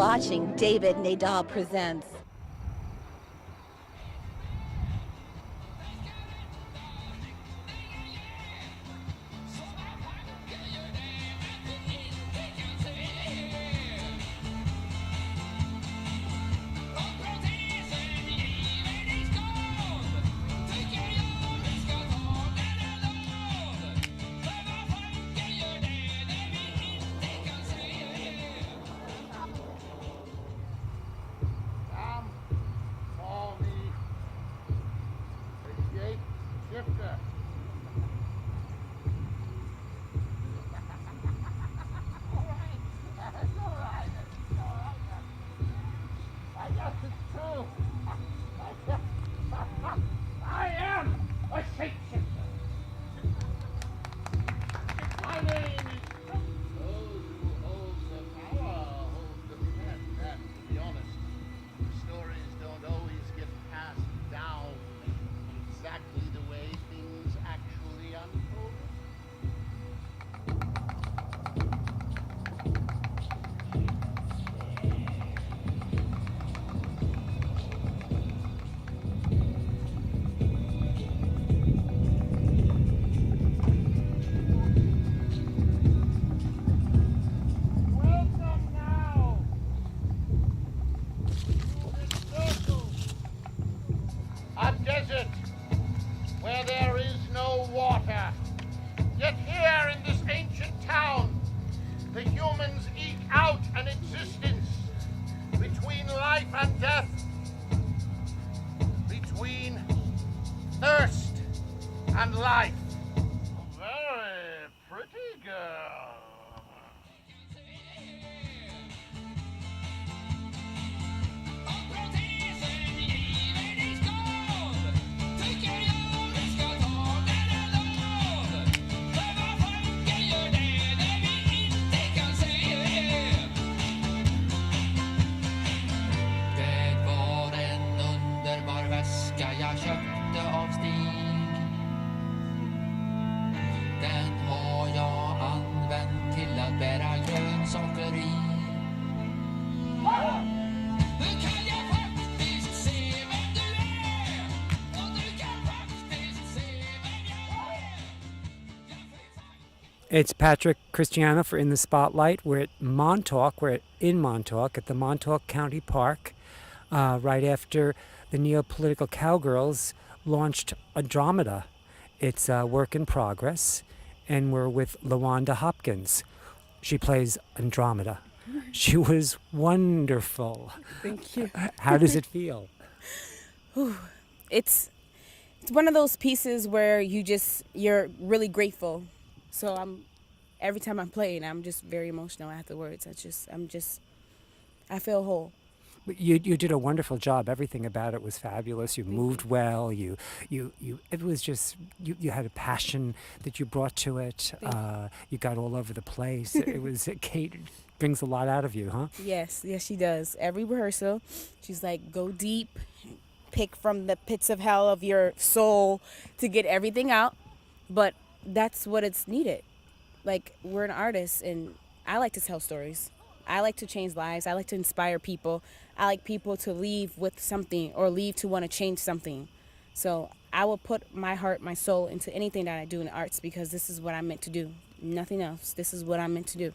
watching David Nadal Presents. A desert where there is no water. Yet here in this ancient town, the humans eke out an existence between life and death, between thirst and life. Very pretty girl. Jag köpte av Stig. Den har jag använt till att bära grönsaker i. Nu kan jag faktiskt se vem du är. Och du kan faktiskt se vem jag är. It's Patrick Christiano for In the Spotlight. We're at Montauk. We're in Montauk at the Montauk County Park right after the Neopolitical Cowgirls launched Andromeda. It's a work in progress, and we're with LaWanda Hopkins. She plays Andromeda. She was wonderful. Thank you. How does it feel? It's one of those pieces where you're really grateful. So every time I'm playing, I'm just very emotional afterwards. I feel whole. You did a wonderful job. Everything about it was fabulous. You moved well. You it was just you had a passion that you brought to it. You got all over the place. It was Kate brings a lot out of you, huh? Yes, she does. Every rehearsal, she's like, go deep, pick from the pits of hell of your soul to get everything out. But that's what it's needed. Like, we're an artist, and I like to tell stories. I like to change lives. I like to inspire people. I like people to leave with something or leave to want to change something. So I will put my heart, my soul into anything that I do in the arts because this is what I'm meant to do. Nothing else. This is what I'm meant to do.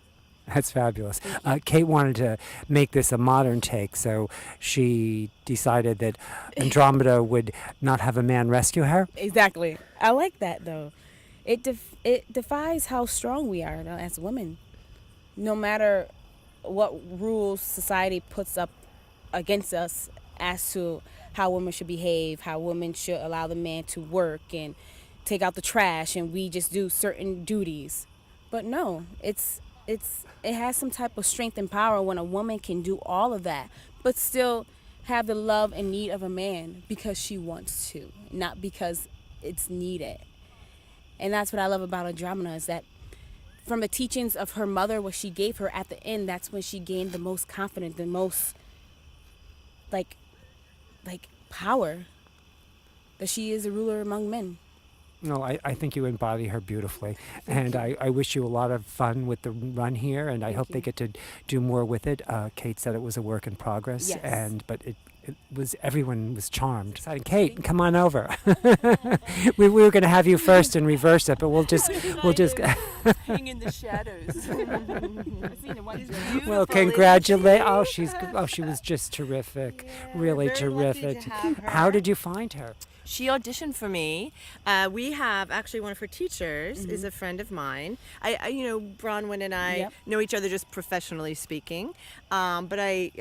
That's fabulous. Kate wanted to make this a modern take, so she decided that Andromeda would not have a man rescue her. Exactly. I like that, though. It defies how strong we are as women. No matter what rules society puts up against us as to how women should behave, how women should allow the man to work and take out the trash, and we just do certain duties. But no, it has some type of strength and power when a woman can do all of that, but still have the love and need of a man because she wants to, not because it's needed. And that's what I love about Andromeda, is that from the teachings of her mother, what she gave her at the end, that's when she gained the most confidence, the most like power, that she is a ruler among men. No, I think you embody her beautifully. And I wish you a lot of fun with the run here, and I hope they get to do more with it. Kate said it was a work in progress, Yes. but it was, everyone was charmed. Exciting. Kate, come on over. We were going to have you first and reverse it, but we'll just hang in the shadows. well, congratulate. She was just terrific, really very lucky to terrific. have her. How did you find her? She auditioned for me. We have actually one of her teachers is a friend of mine. Bronwyn and I Yep. know each other just professionally speaking, but I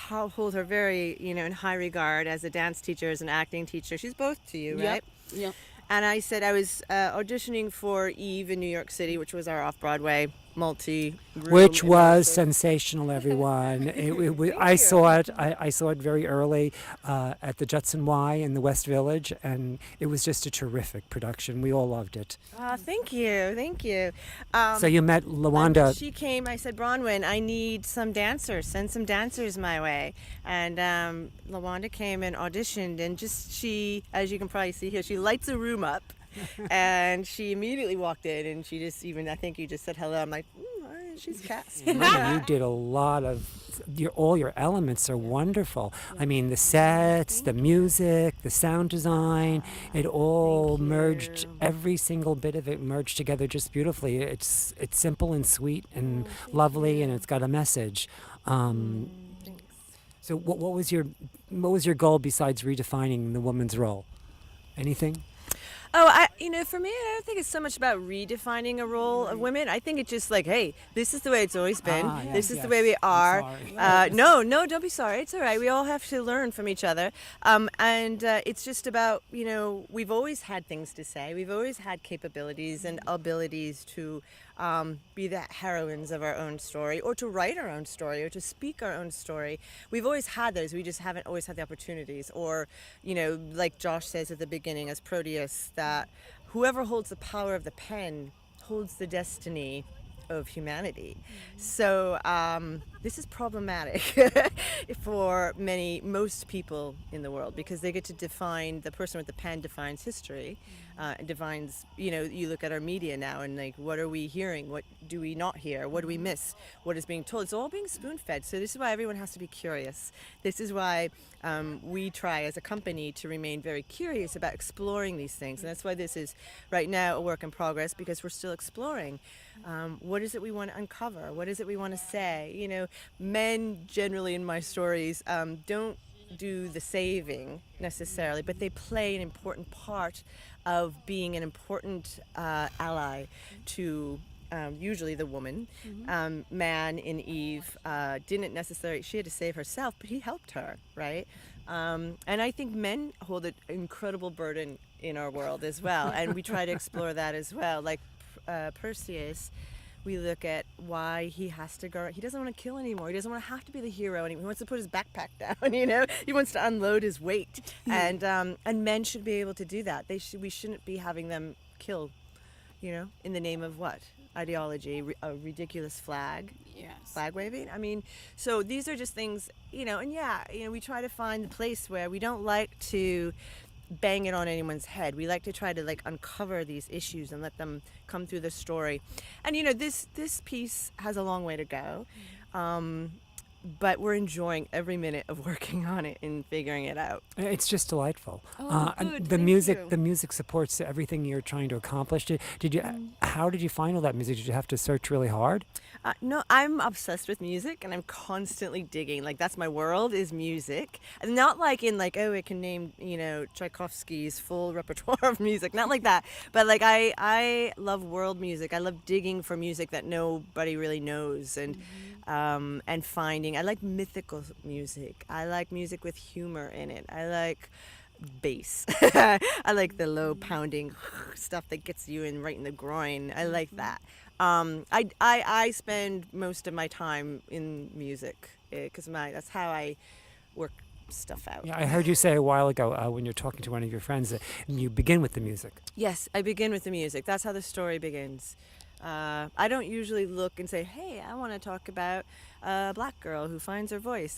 hold her very, in high regard as a dance teacher, as an acting teacher. She's both to you, right? Yep. And I said I was auditioning for Eve in New York City, which was our off-Broadway multi-room. Which was immersive. sensational, everyone. I saw it. I saw it very early at the Judson Y in the West Village, and it was just a terrific production. We all loved it. Thank you. So you met And Lawanda. she came. I said, Bronwyn, I need some dancers. Send some dancers my way. And Lawanda came and auditioned, and she, as you can probably see here, she lights a room up. And she immediately walked in, and she just I think you just said hello. I'm like, all right, she's cast. You did a lot of all your elements are wonderful. I mean, the sets, the music, the sound design, it all merged. Every single bit of it merged together just beautifully. It's simple and sweet and lovely, and it's got a message. So what was your goal besides redefining the woman's role? Anything? For me, I don't think it's so much about redefining a role of women. I think it's just like, hey, this is the way it's always been. This is the way we are. No, don't be sorry. It's all right. We all have to learn from each other. It's just about, we've always had things to say. We've always had capabilities and abilities to be the heroines of our own story, or to write our own story, or to speak our own story. We've always had those. We just haven't always had the opportunities. Or, like Josh says at the beginning as Proteus, that whoever holds the power of the pen holds the destiny of humanity. So this is problematic for most people in the world, because they get to define, the person with the pen defines history, and defines, you look at our media now and like, what are we hearing? What do we not hear? What do we miss? What is being told? It's all being spoon-fed. So this is why everyone has to be curious. This is why we try as a company to remain very curious about exploring these things. And that's why this is right now a work in progress, because we're still exploring. What is it we want to uncover? What is it we want to say? Men generally in my stories don't do the saving necessarily, but they play an important part of being an important ally to usually the woman. Man in Eve didn't necessarily, she had to save herself, but he helped her, right? And I think men hold an incredible burden in our world as well, and we try to explore that as well. Like Perseus, we look at why he has to go. He doesn't want to kill anymore. He doesn't want to have to be the hero anymore. He wants to put his backpack down. He wants to unload his weight. And men should be able to do that. We shouldn't be having them kill. In the name of what? Ideology, a ridiculous flag. Yes. Flag waving. I mean, so these are just things. We try to find the place where we don't like to bang it on anyone's head. We like to try to uncover these issues and let them come through the story. And this piece has a long way to go, but we're enjoying every minute of working on it and figuring it out. It's just delightful. Good, The thank music, you. the music supports everything you're trying to accomplish. Did you? How did you find all that music? Did you have to search really hard? No, I'm obsessed with music, and I'm constantly digging. That's my world, is music. And not in I can name, Tchaikovsky's full repertoire of music. Not like that. But I love world music. I love digging for music that nobody really knows, and finding. I like mythical music. I like music with humor in it. I like bass. I like the low pounding stuff that gets you right in the groin. I like that. I spend most of my time in music, because that's how I work stuff out. Yeah, I heard you say a while ago when you're talking to one of your friends that you begin with the music. Yes, I begin with the music. That's how the story begins. I don't usually look and say, hey, I want to talk about a black girl who finds her voice.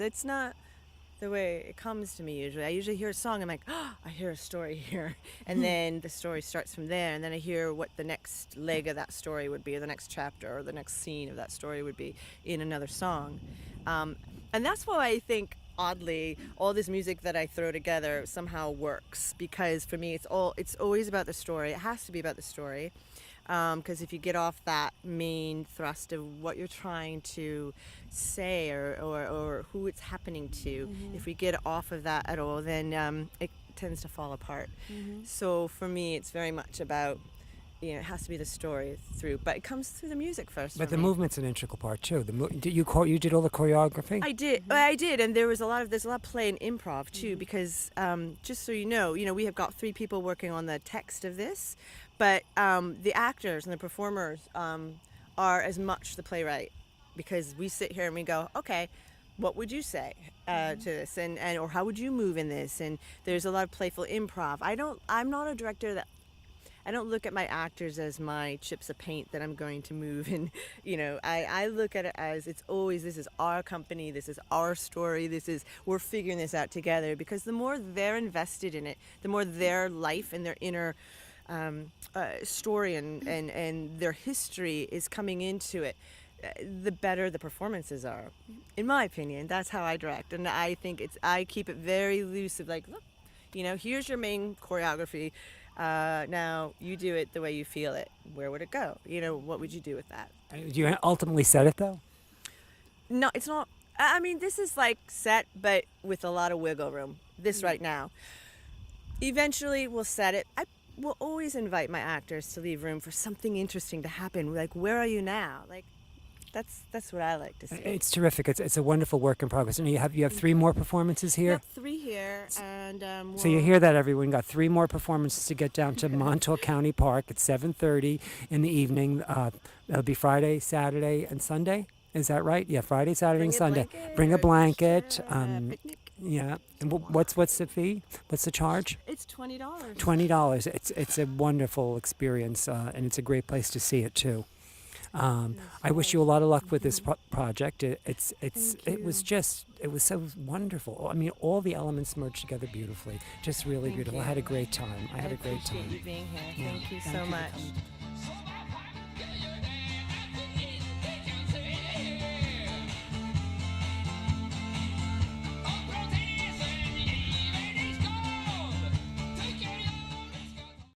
the way it comes to me usually. I usually hear a song, I'm like, oh, I hear a story here. And then the story starts from there, and then I hear what the next leg of that story would be, or the next chapter, or the next scene of that story would be in another song. And that's why I think, oddly, all this music that I throw together somehow works, because for me it's always about the story. It has to be about the story. Because if you get off that main thrust of what you're trying to say or who it's happening to, if we get off of that at all, then it tends to fall apart. So for me, it's very much about, it has to be the story through, but it comes through the music first. But for the me. movement's an integral part too. You did all the choreography? I did, and there's a lot of play and improv too, because just so you know, we have got 3 people working on the text of this, but the actors and the performers are as much the playwright, because we sit here and we go, okay, what would you say to this, and or how would you move in this? And there's a lot of playful improv. I'm not a director that. I don't look at my actors as my chips of paint that I'm going to move. And, I look at it as this is our company, this is our story, we're figuring this out together. Because the more they're invested in it, the more their life and their inner story and their history is coming into it, the better the performances are. In my opinion, that's how I direct. And I think I keep it very loose of like, look, here's your main choreography. Now you do it the way you feel it. Where would it go? What would you do with that? Do you ultimately set it though? No, it's not. I mean, this is like set, but with a lot of wiggle room. This right now. Eventually, we'll set it. I will always invite my actors to leave room for something interesting to happen. Like, where are you now? Like, that's what I like to see. It's terrific. It's a wonderful work in progress. And you have 3 more performances here? Yep, 3 here, and So you hear that, everyone. Got 3 more performances to get down to Montauk County Park at 7:30 in the evening. It'll be Friday, Saturday, and Sunday. Is that right? Yeah, Friday, Saturday, and Sunday. Bring a blanket. Picnic. Yeah. And what's the fee? What's the charge? It's $20. $20. It's a wonderful experience, and it's a great place to see it too. I wish you a lot of luck with this project. It was so wonderful. I mean, all the elements merged together beautifully. Just really beautiful. I had a great time. I appreciate you being here. Thank you so much.